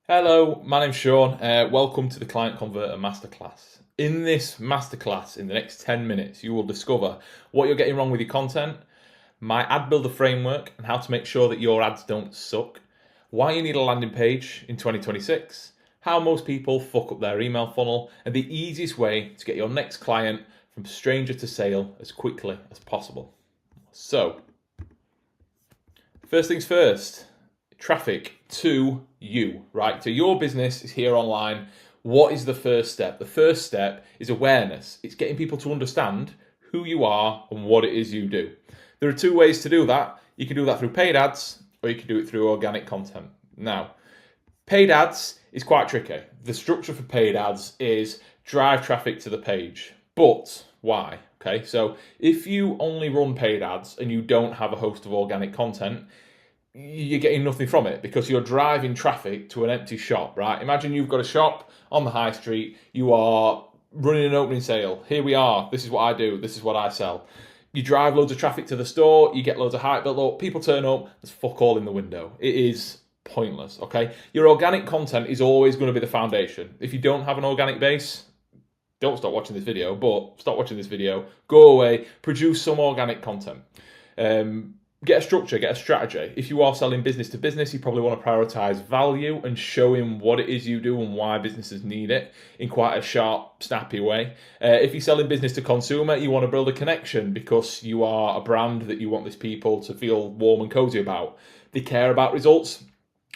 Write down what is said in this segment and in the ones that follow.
Hello, my name's Sean. Welcome to the Client Converter Masterclass. In this masterclass, in the next 10 minutes, you will discover what you're getting wrong with your content, my ad builder framework, and how to make sure that your ads don't suck, why you need a landing page in 2026, how most people fuck up their email funnel, and the easiest way to get your next client from stranger to sale as quickly as possible. So, first things first, traffic to you, right? So your business is here online. What is the first step? The first step is awareness. It's getting people to understand who you are and what it is you do. There are two ways to do that. You can do that through paid ads or you can do it through organic content. Now, paid ads is quite tricky. The structure for paid ads is drive traffic to the page. But why? Okay, so if you only run paid ads and you don't have a host of organic content, you're getting nothing from it because you're driving traffic to an empty shop, right? Imagine you've got a shop on the high street, you are running an opening sale. Here we are, this is what I do, this is what I sell. You drive loads of traffic to the store, you get loads of hype built up, people turn up, there's fuck all in the window. It is pointless, okay? Your organic content is always going to be the foundation. If you don't have an organic base, don't stop watching this video, but stop watching this video, go away, produce some organic content. Get a structure, get a strategy. If you are selling business to business, you probably want to prioritize value and showing what it is you do and why businesses need it in quite a sharp, snappy way. If you're selling business to consumer, you want to build a connection because you are a brand that you want these people to feel warm and cozy about. They care about results,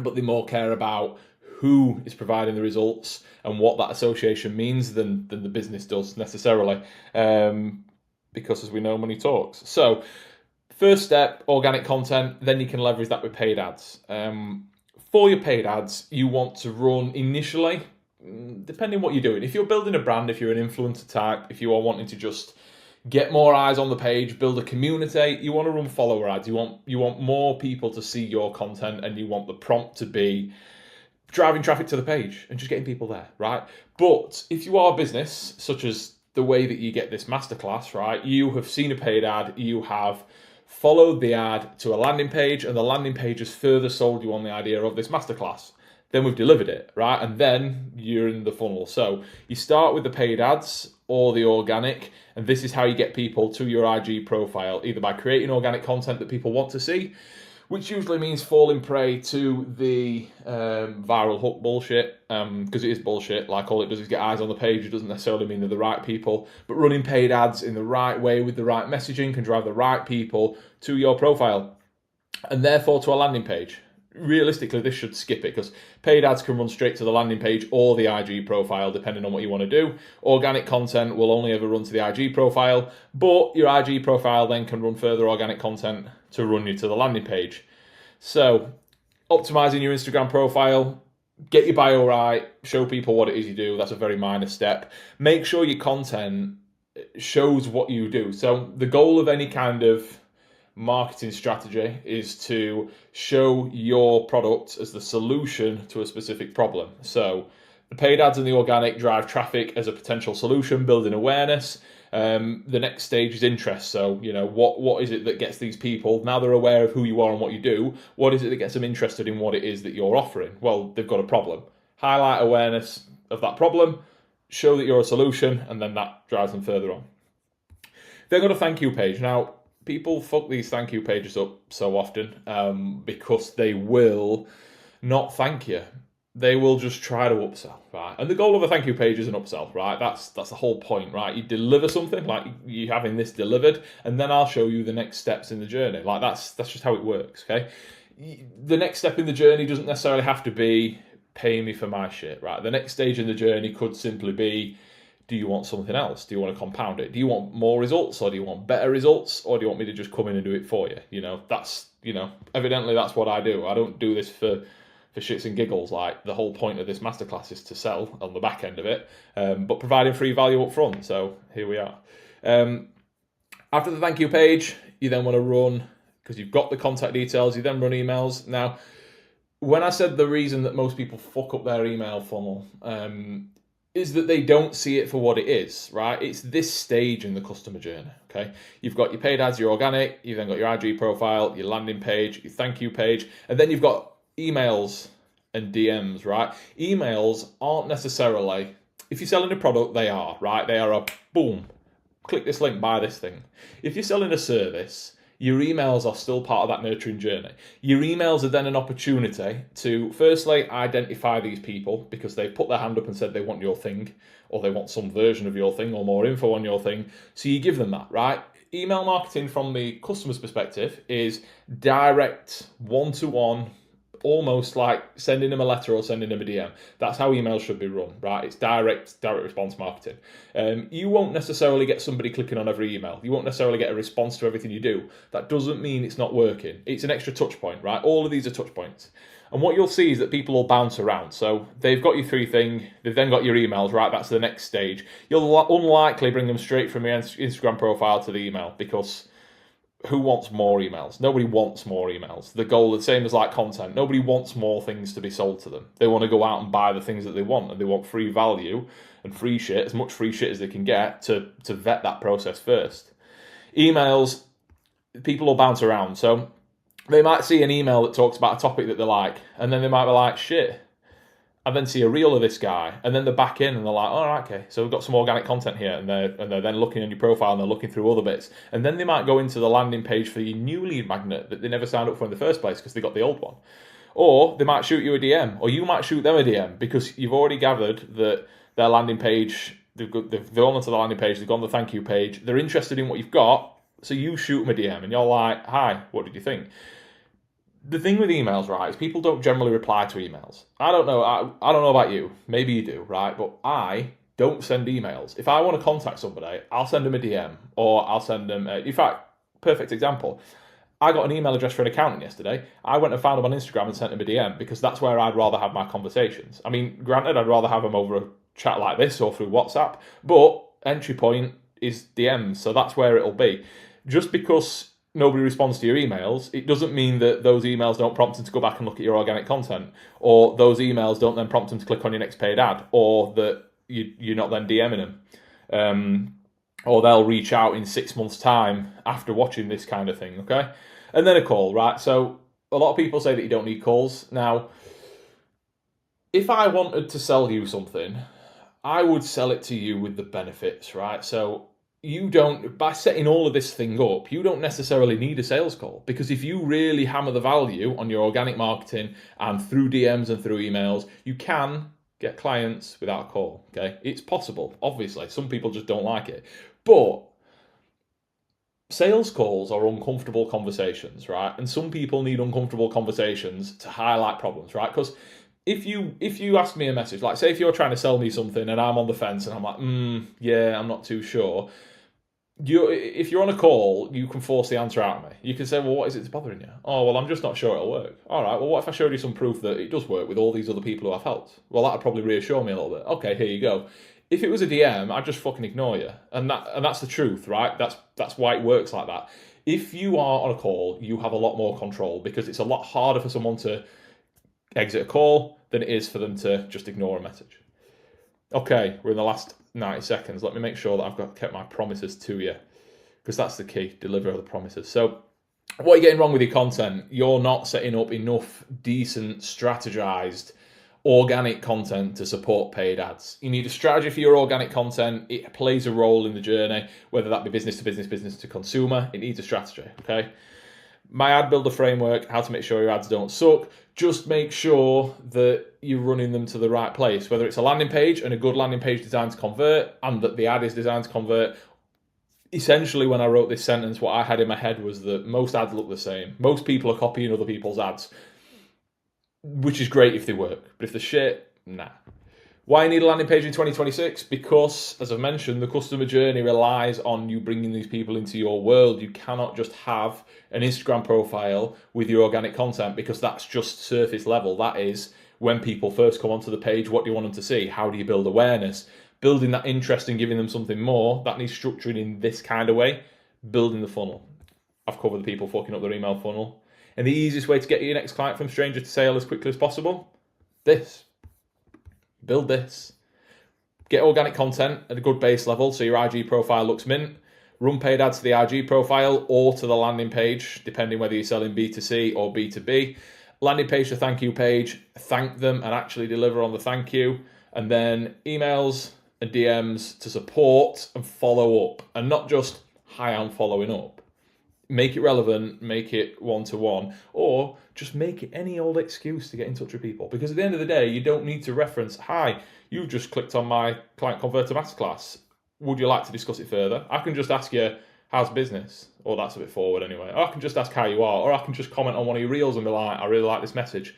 but they more care about who is providing the results and what that association means than the business does necessarily. Because as we know, money talks. So, first step, organic content, then you can leverage that with paid ads. For your paid ads, you want to run initially, depending what you're doing. If you're building a brand, if you're an influencer type, if you are wanting to just get more eyes on the page, build a community, you want to run follower ads. You want more people to see your content and you want the prompt to be driving traffic to the page and just getting people there, right? But if you are a business, such as the way that you get this masterclass, right? You have seen a paid ad, you have followed the ad to a landing page, and the landing page has further sold you on the idea of this masterclass. Then we've delivered it, right? And then you're in the funnel. So you start with the paid ads or the organic, and this is how you get people to your IG profile, either by creating organic content that people want to see, which usually means falling prey to the viral hook bullshit, because it is bullshit. Like, all it does is get eyes on the page. It doesn't necessarily mean they're the right people. But running paid ads in the right way with the right messaging can drive the right people to your profile and therefore to a landing page. Realistically, this should skip it because paid ads can run straight to the landing page or the IG profile, depending on what you want to do. Organic content will only ever run to the IG profile, but your IG profile then can run further organic content to run you to the landing page. So, optimizing your Instagram profile, get your bio right, show people what it is you do. That's a very minor step. Make sure your content shows what you do. So, the goal of any kind of marketing strategy is to show your product as the solution to a specific problem. So the paid ads and the organic drive traffic as a potential solution, building awareness. The next stage is interest. So, what is it that gets these people, now they're aware of who you are and what you do, what is it that gets them interested in what it is that you're offering? Well, they've got a problem. Highlight awareness of that problem, show that you're a solution, and then that drives them further on. They've got a thank you page. Now, people fuck these thank you pages up so often because they will not thank you. They will just try to upsell, right? And the goal of a thank you page is an upsell, right? That's the whole point, right? You deliver something, like you having this delivered, and then I'll show you the next steps in the journey. Like that's just how it works, okay? The next step in the journey doesn't necessarily have to be pay me for my shit, right? The next stage in the journey could simply be, do you want something else? Do you want to compound it? Do you want more results, or do you want better results, or do you want me to just come in and do it for you? Evidently that's what I do. I don't do this for shits and giggles. Like, the whole point of this masterclass is to sell on the back end of it, but providing free value up front. So here we are. After the thank you page, you then want to run, because you've got the contact details, you then run emails. Now, when I said the reason that most people fuck up their email funnel, is that they don't see it for what it is, right? It's this stage in the customer journey, okay? You've got your paid ads, your organic, you've then got your IG profile, your landing page, your thank you page, and then you've got emails and DMs, right? Emails aren't necessarily, if you're selling a product, they are, right? They are a boom, click this link, buy this thing. If you're selling a service, your emails are still part of that nurturing journey. Your emails are then an opportunity to, firstly, identify these people because they've put their hand up and said they want your thing, or they want some version of your thing, or more info on your thing. So you give them that, right? Email marketing from the customer's perspective is direct, one-to-one, almost like sending them a letter or sending them a DM. That's how emails should be run, right? It's direct response marketing. You won't necessarily get somebody clicking on every email. You won't necessarily get a response to everything you do. That doesn't mean it's not working. It's an extra touch point, right? All of these are touch points. And what you'll see is that people will bounce around. So they've got your 3 thing, they've then got your emails, right? That's the next stage. You'll unlikely bring them straight from your Instagram profile to the email, because who wants more emails? Nobody wants more emails. The goal, the same as like content, nobody wants more things to be sold to them. They want to go out and buy the things that they want, and they want free value and free shit, as much free shit as they can get to vet that process first. Emails, people will bounce around. So they might see an email that talks about a topic that they like, and then they might be like, shit, and then see a reel of this guy, and then they're back in and they're like, all right, okay, so we've got some organic content here, and they're then looking on your profile and they're looking through other bits, and then they might go into the landing page for your new lead magnet that they never signed up for in the first place because they got the old one. Or they might shoot you a DM, or you might shoot them a DM, because you've already gathered that their landing page, they've gone onto the landing page, they've gone to the thank you page, they're interested in what you've got, so you shoot them a DM and you're like, hi, what did you think? The thing with emails, right, is people don't generally reply to emails. I don't know. I don't know about you. Maybe you do, right? But I don't send emails. If I want to contact somebody, I'll send them a DM, or I'll send them. In fact, perfect example. I got an email address for an accountant yesterday. I went and found him on Instagram and sent him a DM, because that's where I'd rather have my conversations. I mean, granted, I'd rather have them over a chat like this or through WhatsApp, but entry point is DMs, so that's where it'll be. Just because nobody responds to your emails, it doesn't mean that those emails don't prompt them to go back and look at your organic content, or those emails don't then prompt them to click on your next paid ad, or that you're not then DMing them, or they'll reach out in 6 months' time after watching this kind of thing, okay? And then a call, right? So a lot of people say that you don't need calls. Now, if I wanted to sell you something, I would sell it to you with the benefits, right? So you don't, by setting all of this thing up, you don't necessarily need a sales call, because if you really hammer the value on your organic marketing and through DMs and through emails, you can get clients without a call, okay? It's possible, obviously. Some people just don't like it. But sales calls are uncomfortable conversations, right? And some people need uncomfortable conversations to highlight problems, right? Because if you ask me a message, like say if you're trying to sell me something and I'm on the fence and I'm like, yeah, I'm not too sure. If you're on a call, you can force the answer out of me. You can say, well, what is it that's bothering you? Oh, well, I'm just not sure it'll work. All right, well, what if I showed you some proof that it does work with all these other people who I've helped? Well, that'd probably reassure me a little bit. Okay, here you go. If it was a DM, I'd just fucking ignore you. And that's the truth, right? That's why it works like that. If you are on a call, you have a lot more control, because it's a lot harder for someone to exit a call than it is for them to just ignore a message. Okay, we're in the last 90 seconds. Let me make sure that I've kept my promises to you, because that's the key, deliver the promises. So what are you getting wrong with your content? You're not setting up enough decent, strategized, organic content to support paid ads. You need a strategy for your organic content. It plays a role in the journey, whether that be business to business, business to consumer. It needs a strategy, okay? My ad builder framework, how to make sure your ads don't suck. Just make sure that you're running them to the right place, whether it's a landing page and a good landing page designed to convert, and that the ad is designed to convert. Essentially, when I wrote this sentence, what I had in my head was that most ads look the same. Most people are copying other people's ads, which is great if they work, but if they're shit, nah. Why you need a landing page in 2026? Because, as I've mentioned, the customer journey relies on you bringing these people into your world. You cannot just have an Instagram profile with your organic content, because that's just surface level. That is when people first come onto the page, what do you want them to see? How do you build awareness? Building that interest and giving them something more, that needs structuring in this kind of way. Building the funnel. I've covered the people fucking up their email funnel. And the easiest way to get your next client from stranger to sale as quickly as possible? This. Build this. Get organic content at a good base level so your IG profile looks mint. Run paid ads to the IG profile or to the landing page, depending whether you're selling B2C or B2B. landing page to thank you page, thank them and actually deliver on the thank you, and then emails and DMs to support and follow up, and not just, hi, I'm following up. Make it relevant, make it one-to-one, or just make it any old excuse to get in touch with people. Because at the end of the day, you don't need to reference, hi, you've just clicked on my Client Converter Masterclass. Would you like to discuss it further? I can just ask you, how's business? Or that's a bit forward anyway. Or I can just ask how you are. Or I can just comment on one of your reels and be like, I really like this message.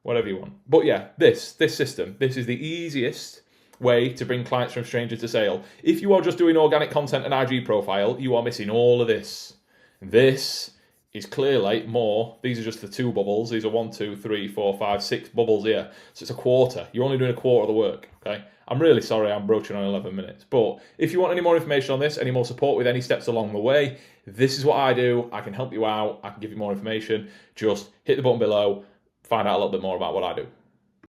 Whatever you want. But yeah, this system, this is the easiest way to bring clients from stranger to sale. If you are just doing organic content and IG profile, you are missing all of this. This is clearly more. These are just the 2 bubbles. These are 1, 2, 3, 4, 5, 6 bubbles here. So it's a quarter. You're only doing a quarter of the work, okay? I'm really sorry I'm broaching on 11 minutes. But if you want any more information on this, any more support with any steps along the way, this is what I do. I can help you out. I can give you more information. Just hit the button below, find out a little bit more about what I do.